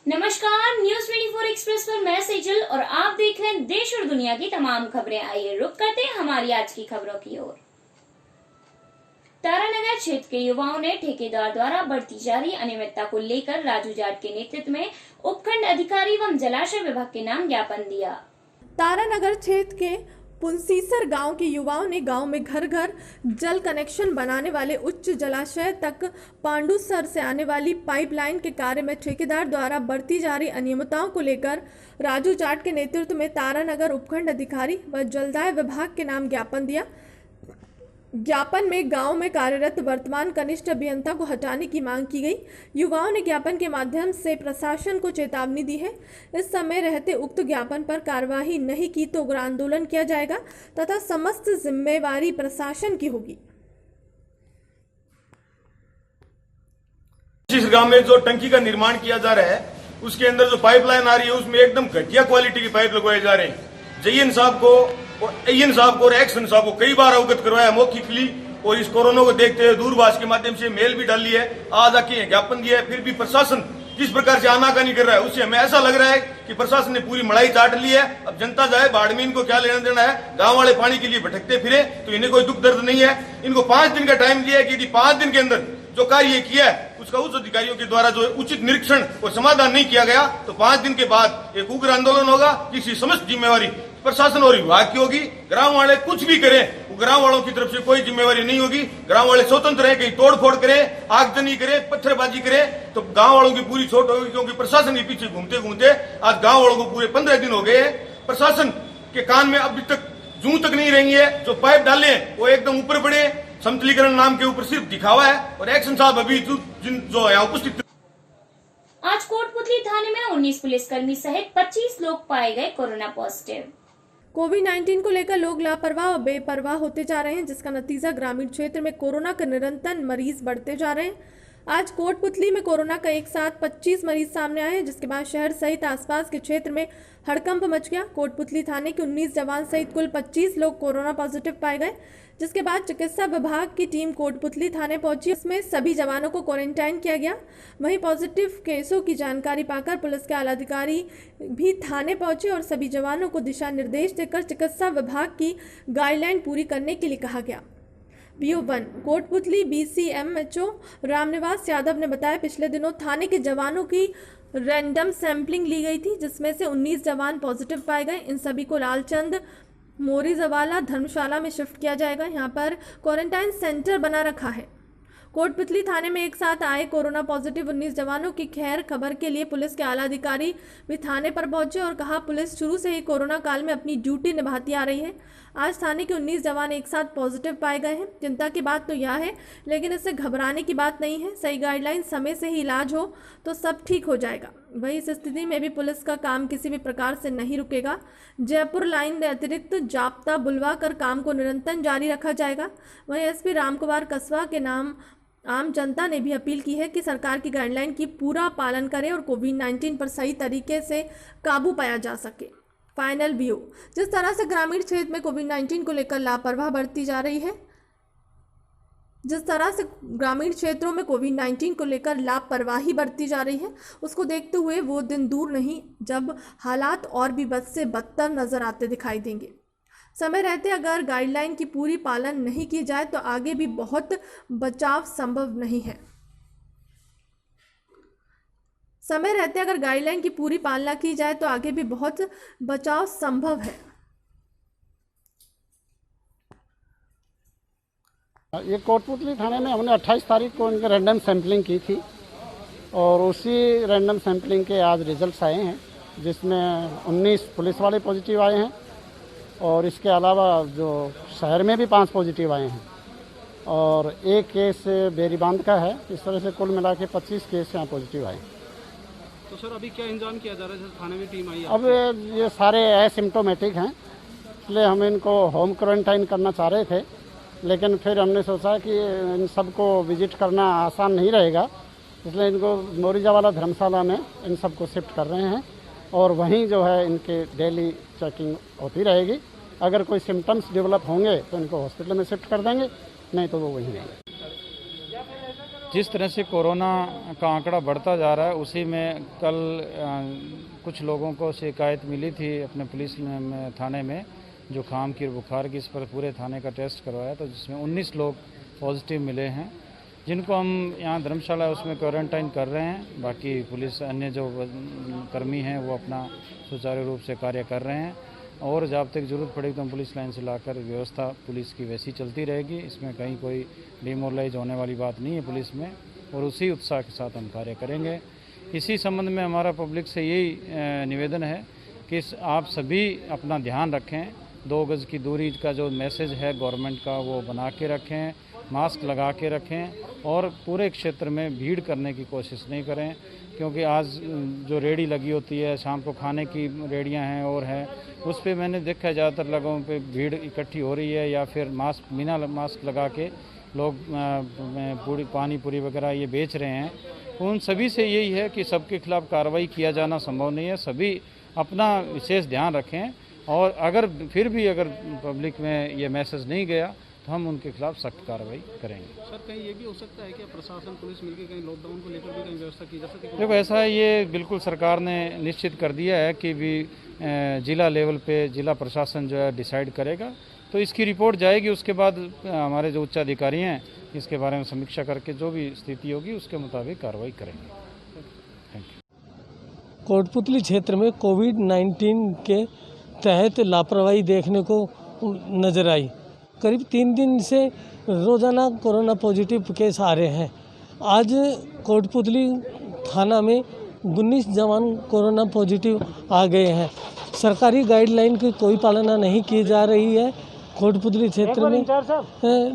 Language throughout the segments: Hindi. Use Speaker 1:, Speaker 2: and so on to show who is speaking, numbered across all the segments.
Speaker 1: नमस्कार, न्यूज 24 एक्सप्रेस पर मैं सेजल और आप देख रहे हैं देश और दुनिया की तमाम खबरें। आइए रुक करते हैं हमारी आज की खबरों की ओर। तारानगर क्षेत्र के युवाओं ने ठेकेदार द्वारा बढ़ती जा रही अनियमितता को लेकर राजू जाट के नेतृत्व में उपखंड अधिकारी एवं जलाशय विभाग के नाम ज्ञापन दिया।
Speaker 2: तारानगर क्षेत्र के पुनसीसर गांव के युवाओं ने गांव में घर घर जल कनेक्शन बनाने वाले उच्च जलाशय तक पांडुसर से आने वाली पाइपलाइन के कार्य में ठेकेदार द्वारा बढ़ती जा रही अनियमितताओं को लेकर राजू जाट के नेतृत्व में तारानगर उपखंड अधिकारी व जलदाय विभाग के नाम ज्ञापन दिया। ज्ञापन में गांव में कार्यरत वर्तमान कनिष्ठ अभियंता को हटाने की मांग की गई। युवाओं ने ज्ञापन के माध्यम से प्रशासन को चेतावनी दी है। इस समय रहते उक्त ज्ञापन पर कार्यवाही नहीं की तो उग्र आंदोलन किया जाएगा तथा समस्त जिम्मेवारी प्रशासन की होगी।
Speaker 3: जिस गांव में जो टंकी का निर्माण किया जा रहा है उसके अंदर जो पाइपलाइन आ रही है उसमें एकदम घटिया क्वालिटी की पाइप लगवाए जा रहे हैं। जयन साहब को और एन साहब को और एक्सन साहब को कई बार अवगत करवाया मौखिकली और इस कोरोना को देखते हुए दूरभाष के माध्यम से मेल भी डाली है, आज आके ज्ञापन दिया है। फिर भी प्रशासन जिस प्रकार से आनाकानी कर रहा है उससे हमें ऐसा लग रहा है कि प्रशासन ने पूरी मलाई चाट ली है। अब जनता जाए बाढ़ में इनको क्या लेना देना है। गांव वाले पानी के लिए भटकते फिरे तो इन्हें कोई दुख दर्द नहीं है। इनको 5 दिन का टाइम दिया है कि यदि 5 दिन के अंदर जो कार्य किया है उसका उच्च अधिकारियों के द्वारा जो उचित निरीक्षण और समाधान नहीं किया गया तो 5 दिन के बाद एक उग्र आंदोलन होगा। किसी समस्त जिम्मेवारी प्रशासन और विभाग की होगी। ग्राम वाले कुछ भी करें वो ग्राम वालों की तरफ से कोई जिम्मेवारी नहीं होगी। ग्राम वाले स्वतंत्र है, कहीं तोड़फोड़ करे, आगजनी करे, पत्थरबाजी करे तो गांव वालों की पूरी छूट होगी, क्योंकि प्रशासन के पीछे घूमते घूमते आज गांव वालों को पूरे 15 दिन हो गए। प्रशासन के कान में अभी तक जूं तक नहीं रही है। जो पाइप डाले वो एकदम ऊपर पड़े, समतलीकरण नाम के ऊपर सिर्फ दिखावा है। और एक्शन साहब अभी जो यहाँ उपस्थित।
Speaker 1: आज कोटपुतली थाने में 19 पुलिसकर्मी सहित 25 लोग पाए गए कोरोना पॉजिटिव।
Speaker 2: कोविड-19 को लेकर लोग लापरवाह और बेपरवाह होते जा रहे हैं, जिसका नतीजा ग्रामीण क्षेत्र में कोरोना के निरंतर मरीज बढ़ते जा रहे हैं। आज कोटपुतली में कोरोना का एक साथ 25 मरीज सामने आए हैं, जिसके बाद शहर सहित आसपास के क्षेत्र में हड़कंप मच गया। कोटपुतली थाने के 19 जवान सहित कुल 25 लोग कोरोना पॉजिटिव पाए गए, जिसके बाद चिकित्सा विभाग की टीम कोटपुतली थाने पहुंची। इसमें सभी जवानों को क्वारंटाइन किया गया। वहीं पॉजिटिव केसों की जानकारी पाकर पुलिस के आलाधिकारी भी थाने पहुंचे और सभी जवानों को दिशा निर्देश देकर चिकित्सा विभाग की गाइडलाइन पूरी करने के लिए कहा गया। BO1 कोटपुतली BCMHO रामनिवास यादव ने बताया, पिछले दिनों थाने के जवानों की रैंडम सैंपलिंग ली गई थी, जिसमें से 19 जवान पॉजिटिव पाए गए। इन सभी को लालचंद मोरीजवाला धर्मशाला में शिफ्ट किया जाएगा। यहाँ पर क्वारंटाइन सेंटर बना रखा है। कोटपुतली थाने में एक साथ आए कोरोना पॉजिटिव 19 जवानों की खैर खबर के लिए पुलिस के आला अधिकारी भी थाने पर पहुंचे और कहा, पुलिस शुरू से ही कोरोना काल में अपनी ड्यूटी निभाती आ रही है। आज थाने के 19 जवान एक साथ पॉजिटिव पाए गए हैं। चिंता की बात तो यह है, लेकिन इससे घबराने की बात नहीं है। सही गाइडलाइन समय से ही इलाज हो तो सब ठीक हो जाएगा। वहीं इस स्थिति में भी पुलिस का काम किसी भी प्रकार से नहीं रुकेगा। जयपुर लाइन में अतिरिक्त जाप्ता बुलवा कर काम को निरंतर जारी रखा जाएगा। वहीं SP रामकुमार कसवा के नाम आम जनता ने भी अपील की है कि सरकार की गाइडलाइन की पूरा पालन करें और कोविड-19 पर सही तरीके से काबू पाया जा सके। फाइनल व्यू, जिस तरह से ग्रामीण क्षेत्र में कोविड-19 को लेकर लापरवाही बढ़ती जा रही है, उसको देखते हुए वो दिन दूर नहीं जब हालात और भी बद से बदतर नजर आते दिखाई देंगे। समय रहते अगर गाइडलाइन की पूरी पालन नहीं की जाए तो आगे भी बहुत बचाव संभव नहीं है। समय रहते अगर गाइडलाइन की पूरी पालना की जाए तो आगे भी बहुत बचाव संभव है।
Speaker 4: ये कोटपुतली थाने में हमने 28 तारीख को इनके रैंडम सैंपलिंग की थी और उसी रैंडम सैंपलिंग के आज रिजल्ट्स आए हैं, जिसमें 19 पुलिस वाले पॉजिटिव आए हैं और इसके अलावा जो शहर में भी 5 पॉजिटिव आए हैं और एक केस बेरीबांध का है। इस तरह से कुल मिला के 25 केस यहाँ पॉजिटिव आए।
Speaker 5: तो सर अभी क्या इंतजाम किया जा रहा है? थाने में टीम आई है।
Speaker 4: अब ये सारे एसिम्प्टोमेटिक हैं, इसलिए हम इनको होम क्वारंटाइन करना चाह रहे थे, लेकिन फिर हमने सोचा कि इन सबको विजिट करना आसान नहीं रहेगा, इसलिए इनको मोरीजवाला धर्मशाला में इन सबको शिफ्ट कर रहे हैं और वहीं जो है इनके डेली चेकिंग होती रहेगी। अगर कोई सिम्टम्स डेवलप होंगे तो इनको हॉस्पिटल में शिफ्ट कर देंगे, नहीं तो वो वहीं रहेंगे।
Speaker 6: जिस तरह से कोरोना का आंकड़ा बढ़ता जा रहा है, उसी में कल कुछ लोगों को शिकायत मिली थी अपने पुलिस थाने में जुकाम की और बुखार की। इस पर पूरे थाने का टेस्ट करवाया तो जिसमें 19 लोग पॉजिटिव मिले हैं, जिनको हम यहाँ धर्मशाला उसमें क्वारंटाइन कर रहे हैं। बाकी पुलिस अन्य जो कर्मी हैं वो अपना सुचारू रूप से कार्य कर रहे हैं और जब तक ज़रूरत पड़ेगी तो हम पुलिस लाइन से लाकर व्यवस्था पुलिस की वैसी चलती रहेगी। इसमें कहीं कोई डिमोरलाइज होने वाली बात नहीं है पुलिस में, और उसी उत्साह के साथ हम कार्य करेंगे। इसी संबंध में हमारा पब्लिक से यही निवेदन है कि आप सभी अपना ध्यान रखें, 2 गज की दूरी का जो मैसेज है गवर्नमेंट का वो बना के रखें, मास्क लगा के रखें और पूरे क्षेत्र में भीड़ करने की कोशिश नहीं करें, क्योंकि आज जो रेडी लगी होती है शाम को खाने की रेडियां हैं और है, उस पे मैंने देखा ज़्यादातर लोगों पे भीड़ इकट्ठी हो रही है या फिर मास्क बिना मास्क लगा के लोग पूरी पानी पूरी वगैरह ये बेच रहे हैं। उन सभी से यही है कि सबके खिलाफ कार्रवाई किया जाना संभव नहीं है, सभी अपना विशेष ध्यान रखें और अगर फिर भी अगर पब्लिक में ये मैसेज नहीं गया तो हम उनके खिलाफ सख्त कार्रवाई करेंगे।
Speaker 5: सर कहीं ये भी हो सकता है कि प्रशासन पुलिस मिलकर कहीं लॉकडाउन को लेकर भी कहीं व्यवस्था की जा सके?
Speaker 6: देखो ऐसा है, ये बिल्कुल सरकार ने निश्चित कर दिया है कि भी जिला लेवल पे जिला प्रशासन जो है डिसाइड करेगा, तो इसकी रिपोर्ट जाएगी। उसके बाद हमारे जो उच्च अधिकारी हैं इसके बारे में समीक्षा करके जो भी स्थिति होगी उसके मुताबिक कार्रवाई करेंगे। Thank you.
Speaker 7: कोटपुतली क्षेत्र में कोविड-19 के तहत लापरवाही देखने को नजर आई। करीब 3 दिन से रोज़ाना कोरोना पॉजिटिव केस आ रहे हैं। आज कोटपुतली थाना में 19 जवान कोरोना पॉजिटिव आ गए हैं। सरकारी गाइडलाइन की कोई पालना नहीं की जा रही है कोटपुतली क्षेत्र में,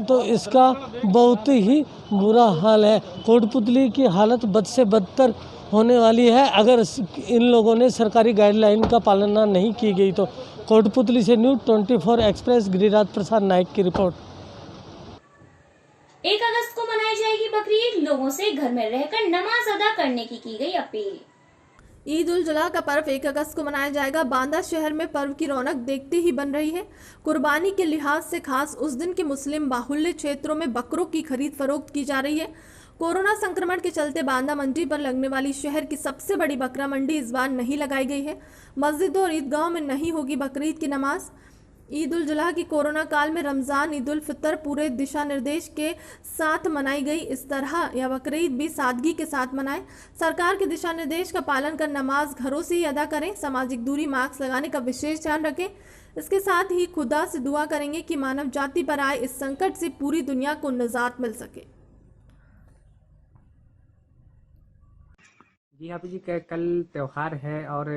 Speaker 7: तो इसका बहुत ही बुरा हाल है। कोटपुतली की हालत बद से बदतर होने वाली है अगर इन लोगों ने सरकारी गाइडलाइन का पालना नहीं की गई तो। कोटपुतली से न्यूज़ 24 एक्सप्रेस गिरिराज प्रसाद नायक की रिपोर्ट।
Speaker 1: 1 अगस्त को मनाई जाएगी बकरीद, लोगों से घर में रहकर नमाज अदा करने की गई अपील।
Speaker 2: ईद उल जुहा का पर्व 1 अगस्त को मनाया जाएगा। बांदा शहर में पर्व की रौनक देखते ही बन रही है। कुर्बानी के लिहाज से खास उस दिन के मुस्लिम बाहुल्य क्षेत्रों में बकरों की खरीद फरोख्त की जा रही है। कोरोना संक्रमण के चलते बांदा मंडी पर लगने वाली शहर की सबसे बड़ी बकरा मंडी इस बार नहीं लगाई गई है। मस्जिदों और ईदगाहों में नहीं होगी बकरीद की नमाज। ईद उल जुहा की कोरोना काल में रमज़ान, ईद उल फितर पूरे दिशा निर्देश के साथ मनाई गई। इस तरह यह बकरीद भी सादगी के साथ मनाएं। सरकार के दिशा निर्देश का पालन कर नमाज घरों से ही अदा करें। सामाजिक दूरी, मास्क लगाने का विशेष ध्यान रखें। इसके साथ ही खुदा से दुआ करेंगे कि मानव जाति पर आए इस संकट से पूरी दुनिया को निजात मिल सके।
Speaker 8: जी आप जी कल त्यौहार है और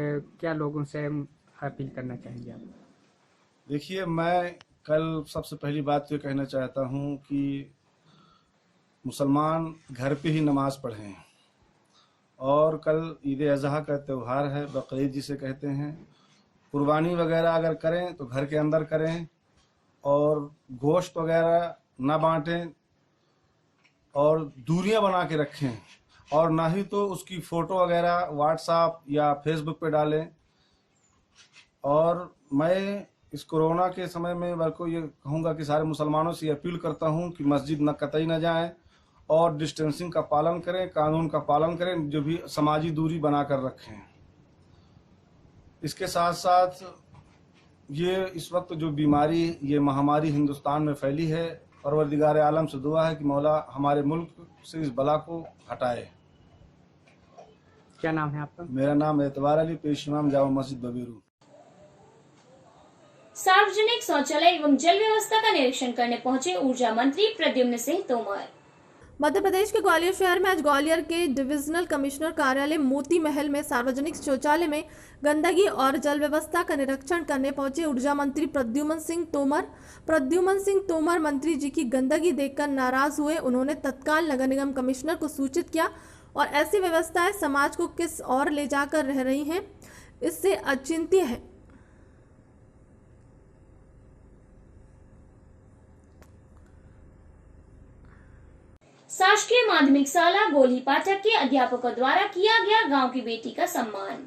Speaker 8: क्या लोगों से अपील करना चाहेंगे आप?
Speaker 9: देखिए, मैं कल सबसे पहली बात तो कहना चाहता हूँ कि मुसलमान घर पे ही नमाज पढ़ें और कल ईद अज़हा का त्यौहार है, बकरीद जिसे कहते हैं। कुर्बानी वगैरह अगर करें तो घर के अंदर करें और गोश्त वगैरह ना बांटें और दूरियां बना के रखें, और ना ही तो उसकी फ़ोटो वगैरह व्हाट्सएप या फेसबुक पे डालें। और मैं इस कोरोना के समय में बल्कि ये कहूँगा कि सारे मुसलमानों से अपील करता हूँ कि मस्जिद न कतई न जाएं और डिस्टेंसिंग का पालन करें, कानून का पालन करें, जो भी समाजी दूरी बनाकर रखें। इसके साथ साथ ये इस वक्त जो बीमारी, ये महामारी हिंदुस्तान में फैली है, परवरदिगार आलम से दुआ है कि मौला हमारे मुल्क से इस बला को हटाए।
Speaker 8: क्या नाम है आपका?
Speaker 9: मेरा नाम एतवार अली, पेश इमाम जामा मस्जिद बबीरू।
Speaker 1: सार्वजनिक शौचालय एवं जल व्यवस्था का निरीक्षण करने पहुंचे ऊर्जा मंत्री प्रद्युम्न सिंह तोमर।
Speaker 2: मध्य प्रदेश के ग्वालियर शहर में आज ग्वालियर के डिविजनल कमिश्नर कार्यालय मोती महल में सार्वजनिक शौचालय में गंदगी और जल व्यवस्था का निरीक्षण करने पहुंचे ऊर्जा मंत्री प्रद्युम्न सिंह तोमर। प्रद्युम्न सिंह तोमर मंत्री जी की गंदगी देखकर नाराज हुए। उन्होंने तत्काल नगर निगम कमिश्नर को सूचित किया और ऐसी व्यवस्थाएं समाज को किस ओर ले जाकर रह रही हैं, इससे अचिंत्य है।
Speaker 1: शासकीय माध्यमिक शाला गोली पाठक के अध्यापकों द्वारा किया गया गांव की बेटी का सम्मान।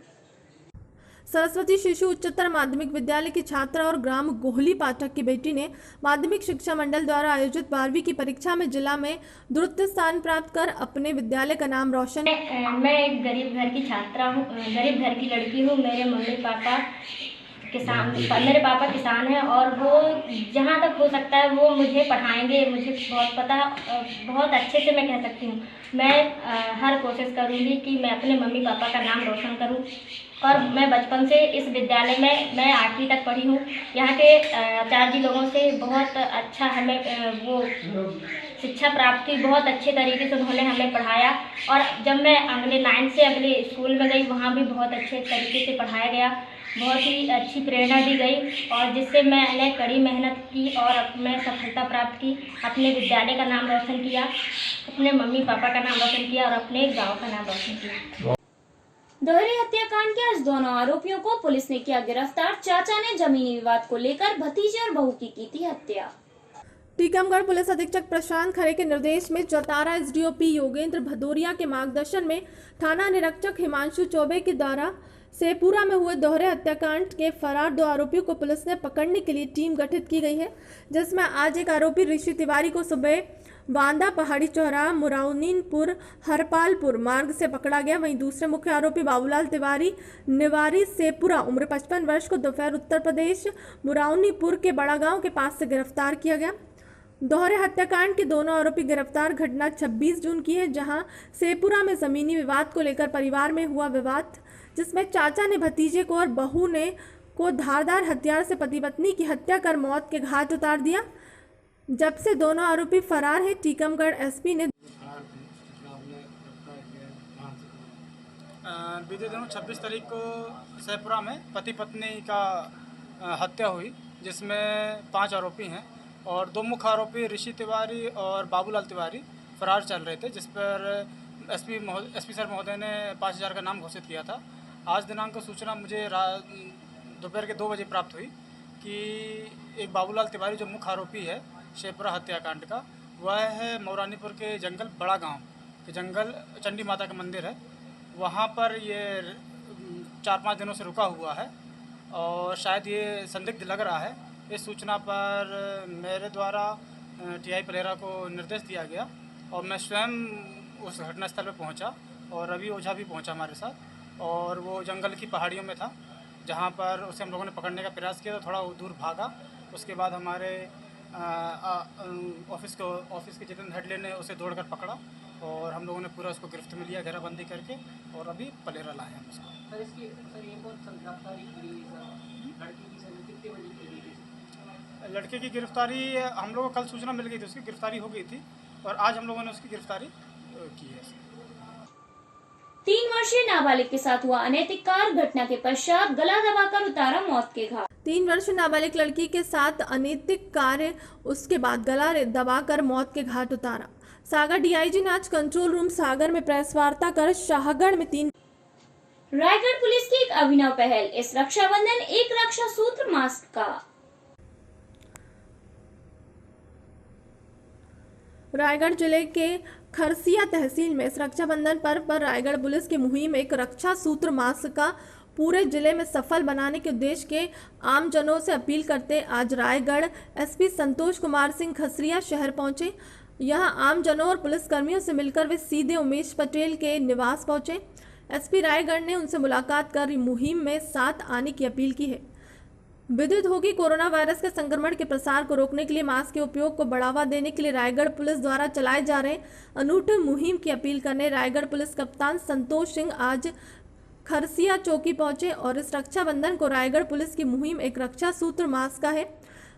Speaker 2: सरस्वती शिशु उच्चतर माध्यमिक विद्यालय की छात्रा और ग्राम गोहली पाठक की बेटी ने माध्यमिक शिक्षा मंडल द्वारा आयोजित 12वीं की परीक्षा में जिला में द्वितीय स्थान प्राप्त कर अपने विद्यालय का नाम रोशन।
Speaker 10: मैं एक गरीब घर की छात्रा हूँ, गरीब घर की लड़की हूँ। मेरे पापा किसान हैं और वो जहाँ तक हो सकता है वो मुझे पढ़ाएंगे। मुझे बहुत पता है, बहुत अच्छे से मैं कह सकती हूँ। मैं हर कोशिश करूँगी कि मैं अपने मम्मी पापा का नाम रोशन करूँ। और मैं बचपन से इस विद्यालय में मैं 8वीं तक पढ़ी हूँ। यहाँ के आचार्य जी लोगों से बहुत अच्छा हमें वो शिक्षा प्राप्त की, बहुत अच्छे तरीके से उन्होंने हमें पढ़ाया। और जब मैं अगले 9 से अगले स्कूल में गई, वहाँ भी बहुत अच्छे तरीके से पढ़ाया गया, बहुत ही अच्छी प्रेरणा दी गई और जिससे मैंने कड़ी मेहनत की और मैं सफलता प्राप्त की। अपने विद्यालय का नाम रोशन किया, अपने मम्मी पापा का नाम रोशन किया और अपने गाँव का नाम रोशन किया।
Speaker 1: दोहरे हत्याकांड के आज दोनों आरोपियों को पुलिस ने किया गिरफ्तार। चाचा ने जमीनी विवाद को लेकर भतीजे और बहू की थी हत्या।
Speaker 2: टीकमगढ़ पुलिस अधीक्षक प्रशांत खरे के निर्देश में जतारा एसडीओपी योगेंद्र भदौरिया के मार्गदर्शन में थाना निरीक्षक हिमांशु चौबे के द्वारा सेपुरा में हुए दोहरे हत्याकांड के फरार 2 आरोपियों को पुलिस ने पकड़ने के लिए टीम गठित की गई है, जिसमें आज एक आरोपी ऋषि तिवारी को सुबह बांदा पहाड़ी चौराहा मुराउनीनपुर हरपालपुर मार्ग से पकड़ा गया। वहीं दूसरे मुख्य आरोपी बाबूलाल तिवारी निवारी सेपुरा उम्र 55 वर्ष को दोपहर उत्तर प्रदेश मुराउनीपुर के बड़ा गांव के पास से गिरफ्तार किया गया। दोहरे हत्याकांड के दोनों आरोपी गिरफ्तार घटना 26 जून की है, जहां सेपुरा में जमीनी विवाद को लेकर परिवार में हुआ विवाद, जिसमें चाचा ने भतीजे को और बहू ने को धारदार हथियार से पति पत्नी की हत्या कर मौत के घाट उतार दिया। जब से दोनों आरोपी फरार हैं, टीकमगढ़ एसपी ने
Speaker 5: बीते दिनों 26 तारीख को सेपुरा में पति पत्नी का हत्या हुई, जिसमें 5 आरोपी हैं और 2 मुख्य आरोपी ऋषि तिवारी और बाबूलाल तिवारी फरार चल रहे थे, जिस पर एसपी सर महोदय ने 5000 का नाम घोषित किया था। आज दिनांक को सूचना मुझे दोपहर के 2 बजे प्राप्त हुई कि एक बाबूलाल तिवारी जो मुख्य आरोपी है सेपुरा हत्याकांड का, वह है मौरानीपुर के जंगल बड़ा गांव के जंगल चंडी माता का मंदिर है, वहां पर ये 4-5 दिनों से रुका हुआ है और शायद ये संदिग्ध लग रहा है। इस सूचना पर मेरे द्वारा टीआई पलेरा को निर्देश दिया गया और मैं स्वयं उस घटनास्थल पर पहुंचा और रवि ओझा भी पहुंचा हमारे साथ और वो जंगल की पहाड़ियों में था, जहां पर उसे हम लोगों ने पकड़ने का प्रयास किया तो थोड़ा दूर भागा। उसके बाद हमारे ऑफिस के जितेंद्र हेडले ने उसे दौड़कर पकड़ा और हम लोगों ने पूरा उसको गिरफ्त में लिया घेराबंदी करके और अभी पलेरा लाए हैं उसको। लड़के की गिरफ्तारी हम लोगों को कल सूचना मिल गई थी, उसकी गिरफ्तारी हो गई थी और आज हम लोगों ने उसकी गिरफ्तारी की है।
Speaker 1: 3 वर्षीय नाबालिग के साथ हुआ अनैतिक कार्य, घटना के पश्चात गला दबाकर उतारा मौत के घाट।
Speaker 2: 3 वर्षीय नाबालिग लड़की के साथ अनैतिक कार्य, उसके बाद गला दबाकर मौत के घाट उतारा। सागर डीआईजी ने आज कंट्रोल रूम सागर में प्रेस वार्ता कर शाहगढ़ में 3
Speaker 1: रायगढ़ पुलिस की एक अभिनव पहल, इस रक्षाबंधन एक रक्षा सूत्र मास्क का।
Speaker 2: रायगढ़ जिले के खरसिया तहसील में इस रक्षाबंधन पर्व पर रायगढ़ पुलिस की मुहिम एक रक्षा सूत्र मास्क का पूरे जिले में सफल बनाने के उद्देश्य के आमजनों से अपील करते आज रायगढ़ एसपी संतोष कुमार सिंह खसरिया शहर पहुंचे। यहां आमजनों और पुलिसकर्मियों से मिलकर वे सीधे उमेश पटेल के निवास पहुंचे। एसपी रायगढ़ ने उनसे मुलाकात कर मुहिम में साथ आने की अपील की है। विदित होगी कोरोना वायरस के संक्रमण के प्रसार को रोकने के लिए मास्क के उपयोग को बढ़ावा देने के लिए रायगढ़ पुलिस द्वारा चलाए जा रहे अनूठे मुहिम की अपील करने रायगढ़ पुलिस कप्तान संतोष सिंह आज खरसिया चौकी पहुंचे और इस रक्षाबंधन को रायगढ़ पुलिस की मुहिम एक रक्षा सूत्र मास्क का है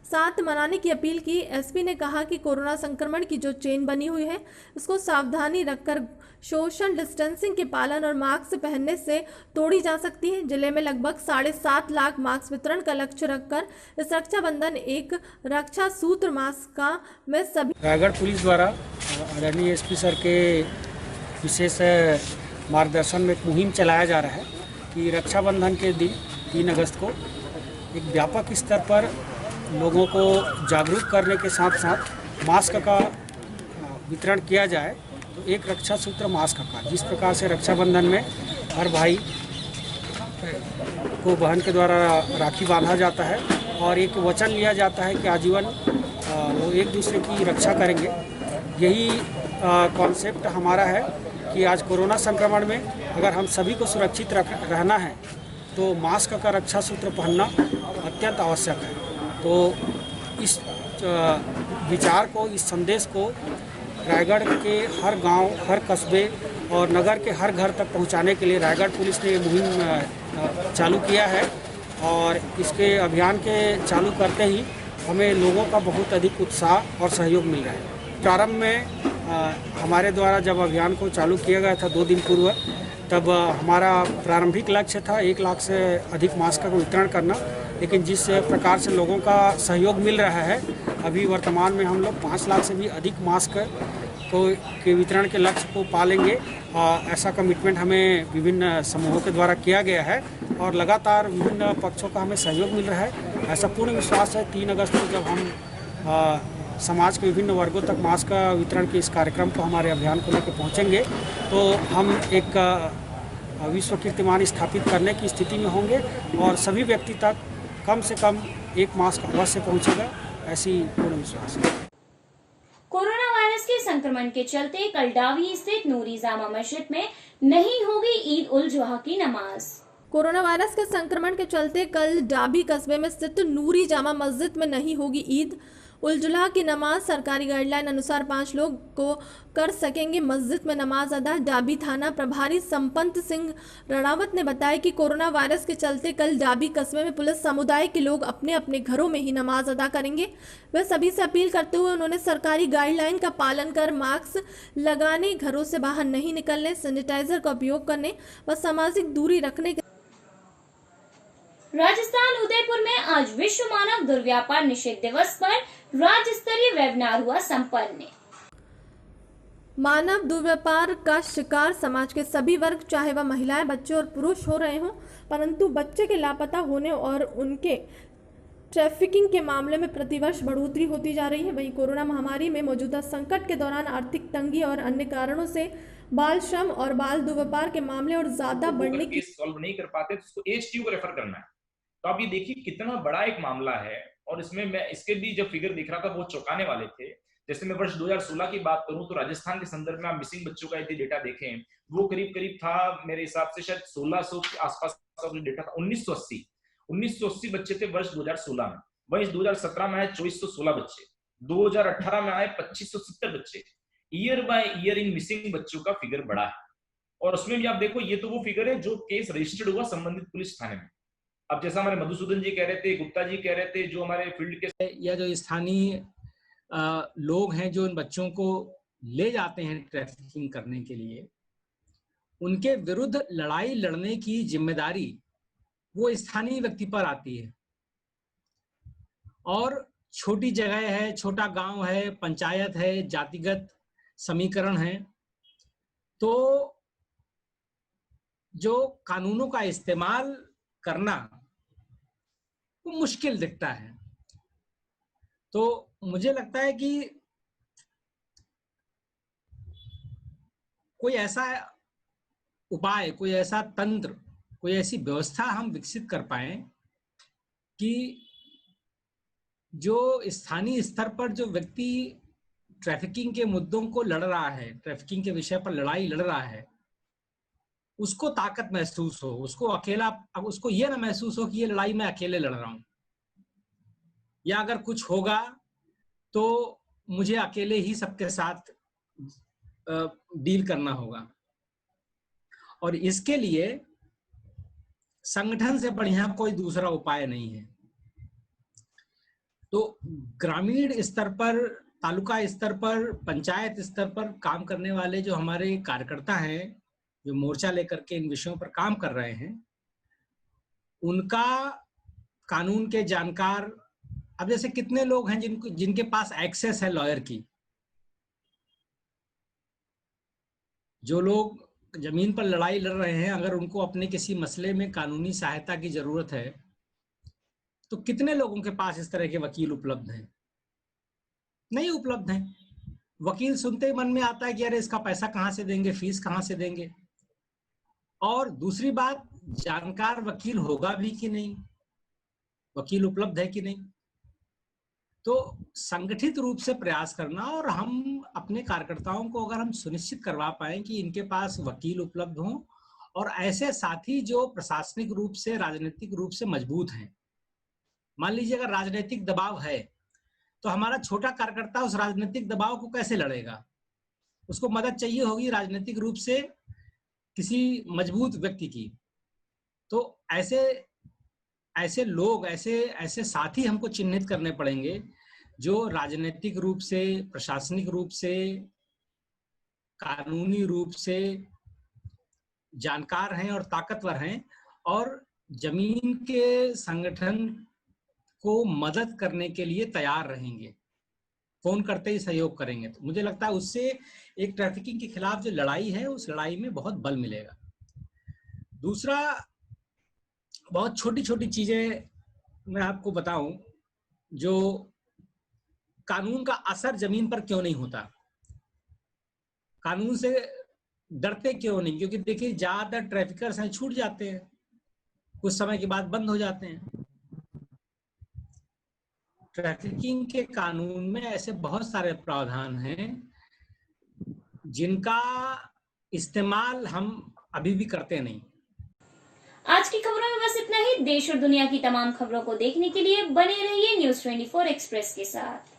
Speaker 2: साथ मनाने की अपील की। एसपी ने कहा कि कोरोना संक्रमण की जो चेन बनी हुई है उसको सावधानी रखकर सोशल डिस्टेंसिंग के पालन और मास्क पहनने से तोड़ी जा सकती है। जिले में लगभग 7.5 लाख मास्क वितरण का लक्ष्य रखकर इस रक्षाबंधन एक रक्षा सूत्र मास्क का में सभी
Speaker 11: रायगढ़ पुलिस द्वारा आदरणीय एसपी सर के विशेष मार्गदर्शन में एक मुहिम चलाया जा रहा है कि रक्षाबंधन के दिन 3 अगस्त को एक व्यापक स्तर पर लोगों को जागरूक करने के साथ साथ मास्क का वितरण किया जाए। तो एक रक्षा सूत्र मास्क का जिस प्रकार से रक्षाबंधन में हर भाई को बहन के द्वारा राखी बांधा जाता है और एक वचन लिया जाता है कि आजीवन वो एक दूसरे की रक्षा करेंगे। यही कॉन्सेप्ट हमारा है कि आज कोरोना संक्रमण में अगर हम सभी को सुरक्षित रहना है तो मास्क का रक्षा सूत्र पहनना अत्यंत आवश्यक है। तो इस विचार को, इस संदेश को रायगढ़ के हर गांव, हर कस्बे और नगर के हर घर तक पहुंचाने के लिए रायगढ़ पुलिस ने ये मुहिम चालू किया है और इसके अभियान के चालू करते ही हमें लोगों का बहुत अधिक उत्साह और सहयोग मिल रहा है। प्रारंभ में हमारे द्वारा जब अभियान को चालू किया गया था 2 दिन पूर्व, तब हमारा प्रारंभिक लक्ष्य था 1 लाख से अधिक मास्क का वितरण करना, लेकिन जिस प्रकार से लोगों का सहयोग मिल रहा है अभी वर्तमान में हम लोग 5 लाख से भी अधिक मास्क के वितरण के लक्ष्य को पालेंगे। ऐसा कमिटमेंट हमें विभिन्न समूहों के द्वारा किया गया है और लगातार विभिन्न पक्षों का हमें सहयोग मिल रहा है। ऐसा पूर्ण विश्वास है 3 अगस्त को जब हम समाज के विभिन्न वर्गों तक मास्क का वितरण के इस कार्यक्रम को, हमारे अभियान को लेकर पहुंचेंगे तो हम एक विश्व कीर्तिमान स्थापित करने की स्थिति में होंगे और सभी व्यक्ति तक कम से कम 1 मास्क अवश्य पहुंचेगा, ऐसी पूर्ण विश्वास है।
Speaker 1: कोरोना वायरस के संक्रमण के चलते कल डावी स्थित नूरी जामा मस्जिद में नहीं होगी ईद उल जुहा की नमाज।
Speaker 2: कोरोना वायरस के संक्रमण के चलते कल डाबी कस्बे में स्थित नूरी जामा मस्जिद में नहीं होगी ईद उल जुहा की नमाज। सरकारी गाइडलाइन अनुसार 5 लोग को कर सकेंगे मस्जिद में नमाज अदा। डाबी थाना प्रभारी संपत सिंह रणावत ने बताया कि कोरोना वायरस के चलते कल डाबी कस्बे में पुलिस समुदाय के लोग अपने अपने घरों में ही नमाज अदा करेंगे। वह सभी से अपील करते हुए उन्होंने सरकारी गाइडलाइन का पालन कर मास्क लगाने, घरों से बाहर नहीं निकलने, सैनिटाइजर का उपयोग करने व सामाजिक दूरी रखने के।
Speaker 1: राजस्थान उदयपुर में आज विश्व मानव दुर्व्यापार निषेध दिवस पर राज्य स्तरीय वेबिनार हुआ संपन्न।
Speaker 2: मानव दुर्व्यापार का शिकार समाज के सभी वर्ग, चाहे वह महिलाएं, बच्चे और पुरुष हो रहे हों, परंतु बच्चे के लापता होने और उनके ट्रैफिकिंग के मामले में प्रतिवर्ष बढ़ोतरी होती जा रही है। वहीं कोरोना महामारी में मौजूदा संकट के दौरान आर्थिक तंगी और अन्य कारणों से बाल श्रम और बाल दुर्व्यापार के मामले और ज्यादा बढ़ने की
Speaker 12: सॉल्व नहीं कर पाते तो उसको एचटीयू को रेफर करना है। तो आप ये देखिए कितना बड़ा एक मामला है और इसमें मैं इसके भी जब फिगर देख रहा था बहुत चौंकाने वाले थे। जैसे मैं वर्ष 2016 की बात करूं तो राजस्थान के संदर्भ में आप मिसिंग बच्चों का यदि डेटा देखें वो करीब था, मेरे हिसाब से शायद 1600 के आसपास का डेटा था। 1980 बच्चे थे वर्ष 2016 में। वहीं 2017 में आए 2416 बच्चे, 2018 में आए 2570 बच्चे। Year by year in missing बच्चों का फिगर बढ़ा है और उसमें भी आप देखो ये तो वो फिगर है जो केस रजिस्टर्ड हुआ संबंधित पुलिस थाने में। अब जैसा हमारे मधुसूदन जी कह रहे थे, गुप्ता जी कह रहे थे, जो हमारे फील्ड के
Speaker 11: या जो स्थानीय लोग हैं जो इन बच्चों को ले जाते हैं ट्रैफिकिंग करने के लिए, उनके विरुद्ध लड़ाई लड़ने की जिम्मेदारी वो स्थानीय व्यक्ति पर आती है। और छोटी जगह है, छोटा गांव है, पंचायत है, जातिगत समीकरण है, तो जो कानूनों का इस्तेमाल करना वो मुश्किल दिखता है। तो मुझे लगता है कि कोई ऐसा उपाय, कोई ऐसा तंत्र, कोई ऐसी व्यवस्था हम विकसित कर पाए कि जो स्थानीय स्तर पर जो व्यक्ति ट्रैफिकिंग के मुद्दों को लड़ रहा है, ट्रैफिकिंग के विषय पर लड़ाई लड़ रहा है, उसको ताकत महसूस हो, उसको अकेला, अब उसको ये ना महसूस हो कि ये लड़ाई मैं अकेले लड़ रहा हूं, या अगर कुछ होगा तो मुझे अकेले ही सबके साथ डील करना होगा। और इसके लिए संगठन से बढ़िया कोई दूसरा उपाय नहीं है। तो ग्रामीण स्तर पर, तालुका स्तर पर, पंचायत स्तर पर काम करने वाले जो हमारे कार्यकर्ता हैं, जो मोर्चा लेकर के इन विषयों पर काम कर रहे हैं, उनका कानून के जानकार, अब जैसे कितने लोग हैं जिनके पास एक्सेस है लॉयर की। जो लोग जमीन पर लड़ाई लड़ रहे हैं, अगर उनको अपने किसी मसले में कानूनी सहायता की जरूरत है तो कितने लोगों के पास इस तरह के वकील उपलब्ध हैं? नहीं उपलब्ध हैं। वकील सुनते ही मन में आता है कि अरे इसका पैसा कहाँ से देंगे, फीस कहाँ से देंगे। और दूसरी बात,
Speaker 13: जानकार वकील होगा भी कि नहीं, वकील उपलब्ध है कि नहीं। तो संगठित रूप से प्रयास करना, और हम अपने कार्यकर्ताओं को अगर हम सुनिश्चित करवा पाए कि इनके पास वकील उपलब्ध हों और ऐसे साथी जो प्रशासनिक रूप से, राजनीतिक रूप से मजबूत हैं। मान लीजिए अगर राजनीतिक दबाव है तो हमारा छोटा कार्यकर्ता उस राजनीतिक दबाव को कैसे लड़ेगा? उसको मदद चाहिए होगी राजनीतिक रूप से किसी मजबूत व्यक्ति की। तो ऐसे लोग, ऐसे साथी हमको चिन्हित करने पड़ेंगे जो राजनीतिक रूप से, प्रशासनिक रूप से, कानूनी रूप से जानकार हैं और ताकतवर हैं, और जमीन के संगठन को मदद करने के लिए तैयार रहेंगे, फोन करते ही सहयोग करेंगे। तो मुझे लगता है उससे एक ट्रैफिकिंग के खिलाफ जो लड़ाई है, उस लड़ाई में बहुत बल मिलेगा। दूसरा, बहुत छोटी छोटी चीजें मैं आपको बताऊं, जो कानून का असर जमीन पर क्यों नहीं होता, कानून से डरते क्यों नहीं? क्योंकि देखिए ज्यादातर ट्रैफिकर्स हैं, छूट जाते हैं, कुछ समय के बाद बंद हो जाते हैं। ट्रैफिकिंग के कानून में ऐसे बहुत सारे प्रावधान हैं जिनका इस्तेमाल हम अभी भी करते नहीं।
Speaker 1: आज की खबरों में बस इतना ही। देश और दुनिया की तमाम खबरों को देखने के लिए बने रहिए न्यूज़ 24 एक्सप्रेस के साथ।